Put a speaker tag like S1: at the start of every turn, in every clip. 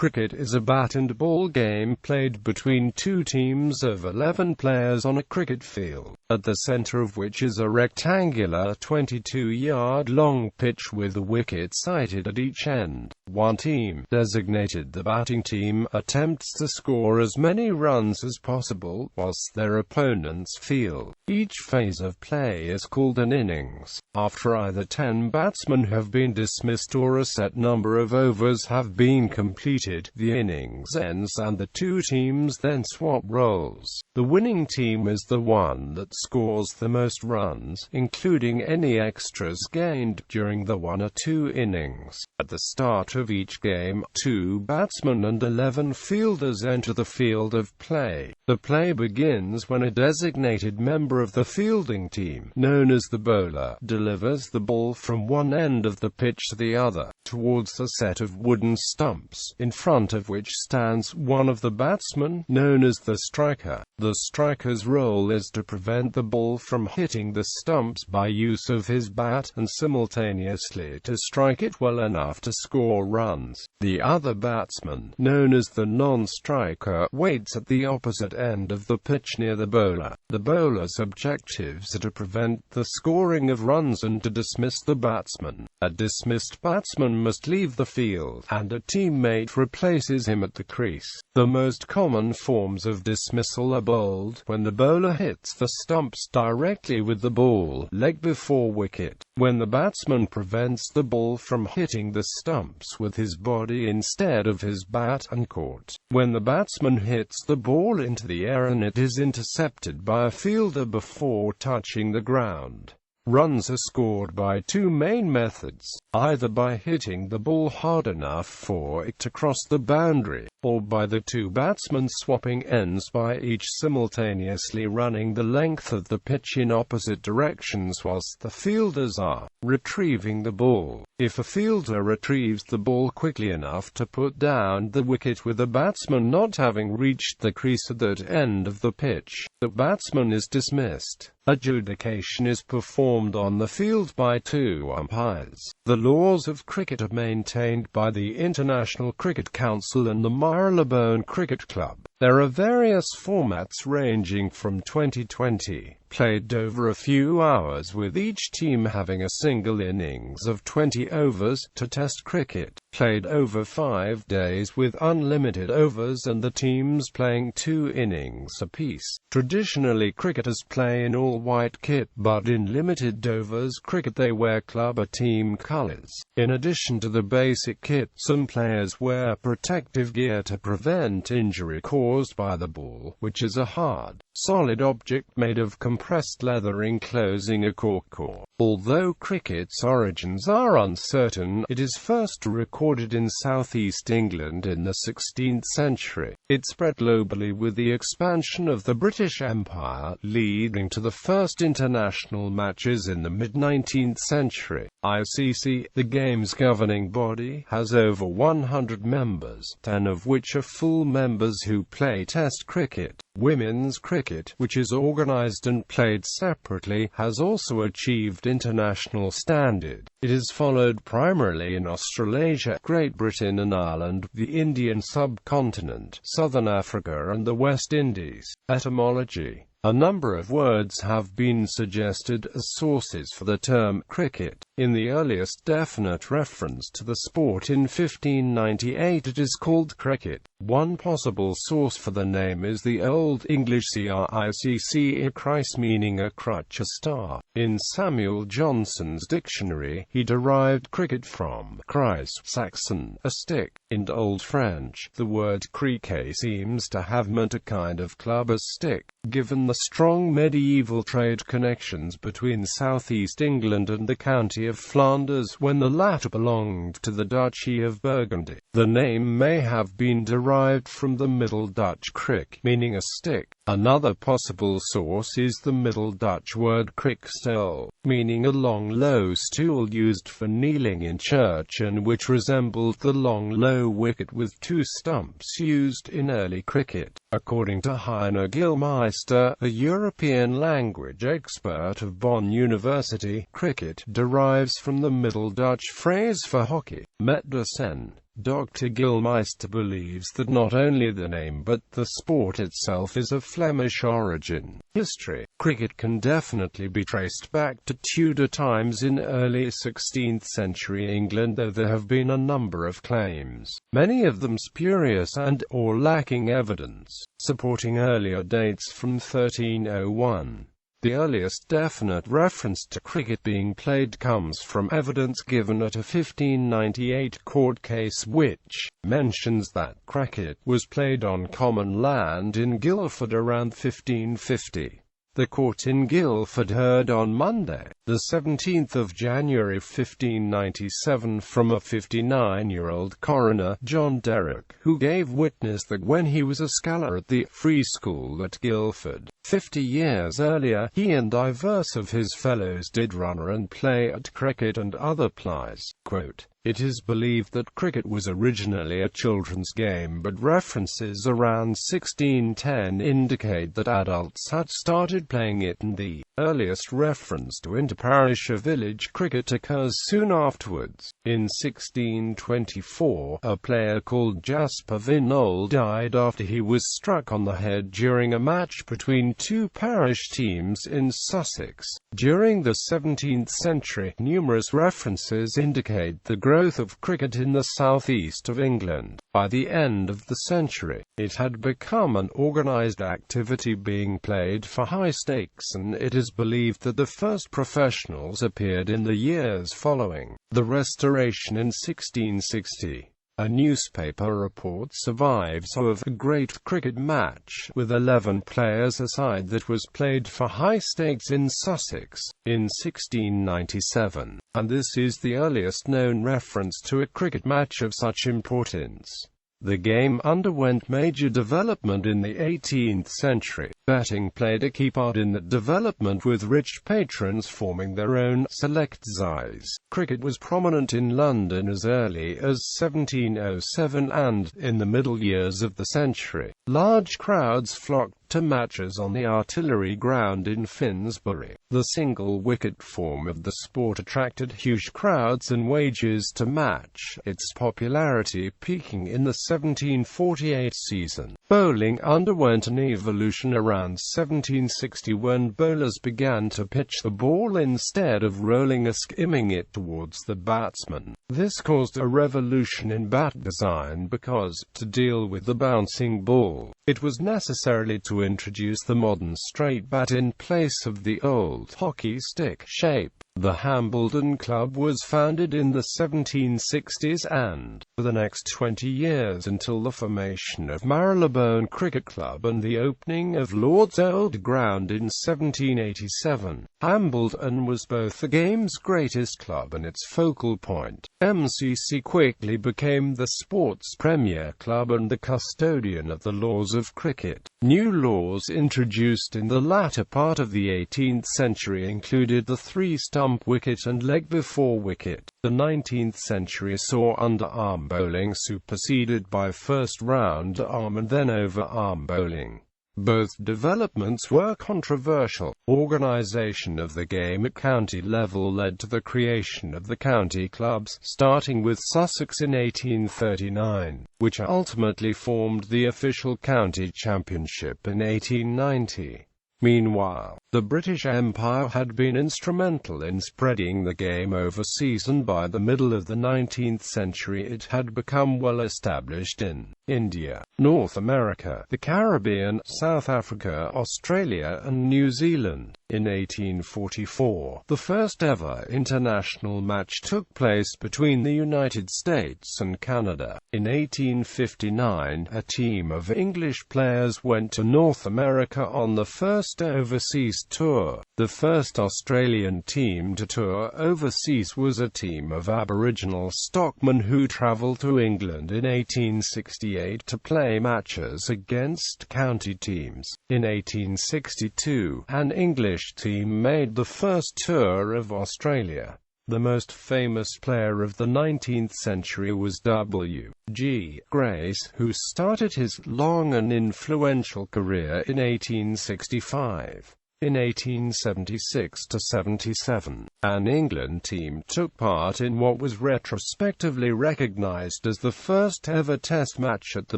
S1: Cricket is a bat and ball game played between two teams of 11 players on a cricket field, at the centre of which is a rectangular 22-yard-long pitch with a wicket sited at each end. One team, designated the batting team, attempts to score as many runs as possible, whilst their opponents field. Each phase of play is called an innings. After either 10 batsmen have been dismissed or a set number of overs have been completed, the innings ends and the two teams then swap roles. The winning team is the one that scores the most runs, including any extras gained during the 1 or 2 innings. At the start of each game, 2 batsmen and 11 fielders enter the field of play. The play begins when a designated member of the fielding team, known as the bowler, delivers the ball from one end of the pitch to the other, towards a set of wooden stumps, in front of which stands one of the batsmen, known as the striker. The striker's role is to prevent the ball from hitting the stumps by use of his bat, and simultaneously to strike it well enough to score runs. The other batsman, known as the non-striker, waits at the opposite end of the pitch near the bowler. The bowler's objectives are to prevent the scoring of runs and to dismiss the batsman. A dismissed batsman must leave the field, and a teammate replaces him at the crease. The most common forms of dismissal are bowled when the bowler hits the stumps directly with the ball, leg before wicket; when the batsman prevents the ball from hitting the stumps with his body instead of his bat, and caught; when the batsman hits the ball into the air and it is intercepted by a fielder before touching the ground. Runs are scored by two main methods, either by hitting the ball hard enough for it to cross the boundary, or by the two batsmen swapping ends by each simultaneously running the length of the pitch in opposite directions whilst the fielders are retrieving the ball. If a fielder retrieves the ball quickly enough to put down the wicket with the batsman not having reached the crease at that end of the pitch, the batsman is dismissed. Adjudication is performed on the field by 2 umpires. The laws of cricket are maintained by the International Cricket Council and the Marylebone Cricket Club. There are various formats ranging from 2020, played over a few hours with each team having a single innings of 20 overs, to Test cricket, played over 5 days with unlimited overs and the teams playing 2 innings apiece. Traditionally cricketers play in all-white kit, but in limited overs cricket they wear club or team colours. In addition to the basic kit, some players wear protective gear to prevent injury caused by the ball, which is a hard, solid object made of compressed leather enclosing a cork core. Although cricket's origins are uncertain, it is first recorded in southeast England in the 16th century. It spread globally with the expansion of the British Empire, leading to the first international matches in the mid-19th century. ICC, the game's governing body, has over 100 members, 10 of which are full members who play Test cricket. Women's cricket, which is organised and played separately, has also achieved international standard. It is followed primarily in Australasia, Great Britain and Ireland, the Indian subcontinent, Southern Africa and the West Indies. Etymology. A number of words have been suggested as sources for the term cricket. In the earliest definite reference to the sport in 1598 it is called cricket. One possible source for the name is the Old English cricc, meaning a crutch, a star. In Samuel Johnson's dictionary, he derived cricket from crice, Saxon, a stick. In Old French, the word criquet seems to have meant a kind of club or stick. Given the strong medieval trade connections between southeast England and the county of Flanders when the latter belonged to the Duchy of Burgundy, the name may have been derived from the Middle Dutch crick, meaning a stick. Another possible source is the Middle Dutch word krikstel, meaning a long low stool used for kneeling in church and which resembled the long low wicket with 2 stumps used in early cricket. According to Heiner Gillmeister, a European language expert of Bonn University, cricket derives from the Middle Dutch phrase for hockey. Medicine. Dr. Gillmeister believes that not only the name but the sport itself is of Flemish origin. History. Cricket can definitely be traced back to Tudor times in early 16th century England, though there have been a number of claims, many of them spurious and/or lacking evidence, supporting earlier dates from 1301. The earliest definite reference to cricket being played comes from evidence given at a 1598 court case which mentions that cricket was played on common land in Guildford around 1550. The court in Guildford heard on Monday, the 17th of January 1597 from a 59-year-old coroner, John Derrick, who gave witness that when he was a scholar at the Free School at Guildford, 50 years earlier, he and divers of his fellows did run and play at cricket and other plies. Quote, "It is believed that cricket was originally a children's game, but references around 1610 indicate that adults had started playing it, and the earliest reference to inter-parish or village cricket occurs soon afterwards. In 1624, a player called Jasper Vinol died after he was struck on the head during a match between two parish teams in Sussex." During the 17th century, numerous references indicate the growth of cricket in the southeast of England. By the end of the century, it had become an organized activity being played for high stakes, and it is believed that the first professionals appeared in the years following the Restoration in 1660. A newspaper report survives of a great cricket match, with 11 players aside, that was played for high stakes in Sussex, in 1697, and this is the earliest known reference to a cricket match of such importance. The game underwent major development in the 18th century. Betting played a key part in that development, with rich patrons forming their own selectsies. Cricket was prominent in London as early as 1707, and, in the middle years of the century, large crowds flocked to matches on the Artillery Ground in Finsbury. The single-wicket form of the sport attracted huge crowds and wagers to match, its popularity peaking in the 1748 season. Bowling underwent an evolution around 1760 when bowlers began to pitch the ball instead of rolling or skimming it towards the batsman. This caused a revolution in bat design because, to deal with the bouncing ball, it was necessary to introduce the modern straight bat in place of the old hockey stick shape. The Hambledon Club was founded in the 1760s and, for the next 20 years until the formation of Marylebone Cricket Club and the opening of Lord's Old Ground in 1787, Hambledon was both the game's greatest club and its focal point. MCC quickly became the sport's premier club and the custodian of the laws of cricket. New laws introduced in the latter part of the 18th century included the three-stump wicket and leg before wicket. The 19th century saw underarm bowling superseded by first-round arm and then over-arm bowling. Both developments were controversial. Organisation of the game at county level led to the creation of the county clubs, starting with Sussex in 1839, which ultimately formed the official county championship in 1890. Meanwhile, the British Empire had been instrumental in spreading the game overseas, and by the middle of the 19th century it had become well established in India, North America, the Caribbean, South Africa, Australia and New Zealand. In 1844, the first ever international match took place between the United States and Canada. In 1859, a team of English players went to North America on the first overseas tour. The first Australian team to tour overseas was a team of Aboriginal stockmen who travelled to England in 1868 to play matches against county teams. In 1862, an English team made the first tour of Australia. The most famous player of the 19th century was W.G. Grace, who started his long and influential career in 1865. In 1876–77, an England team took part in what was retrospectively recognised as the first ever Test match at the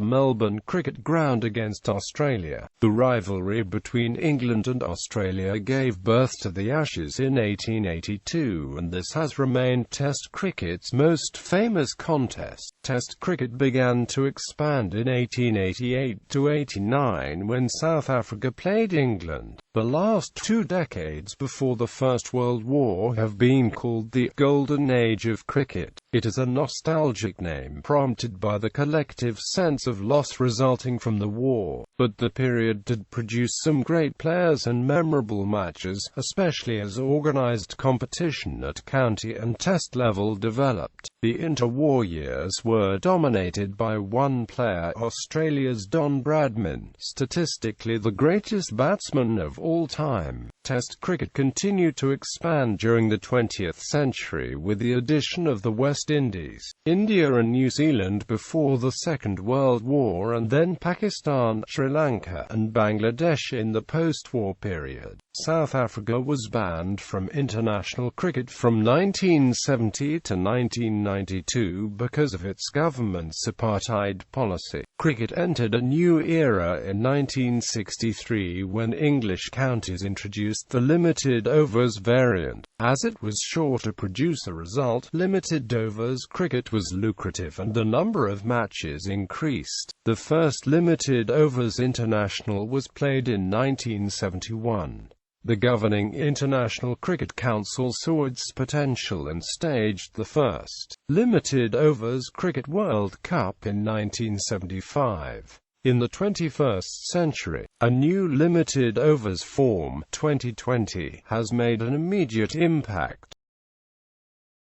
S1: Melbourne Cricket Ground against Australia. The rivalry between England and Australia gave birth to the Ashes in 1882, and this has remained Test cricket's most famous contest. Test cricket began to expand in 1888–89 when South Africa played England. The last 2 decades before the First World War have been called the Golden Age of Cricket. It is a nostalgic name prompted by the collective sense of loss resulting from the war, but the period did produce some great players and memorable matches, especially as organised competition at county and Test level developed. The interwar years were dominated by one player, Australia's Don Bradman, statistically the greatest batsman of all time. Test cricket continued to expand during the 20th century with the addition of the West Indies, India and New Zealand before the Second World War, and then Pakistan, Sri Lanka, and Bangladesh in the post-war period. South Africa was banned from international cricket from 1970 to 1992 because of its government's apartheid policy. Cricket entered a new era in 1963 when English counties introduced the limited overs variant. As it was sure to produce a result, limited overs cricket was lucrative and the number of matches increased. The first limited overs international was played in 1971. The governing International Cricket Council saw its potential and staged the first limited overs Cricket World Cup in 1975. In the 21st century, a new limited overs form, 2020, has made an immediate impact.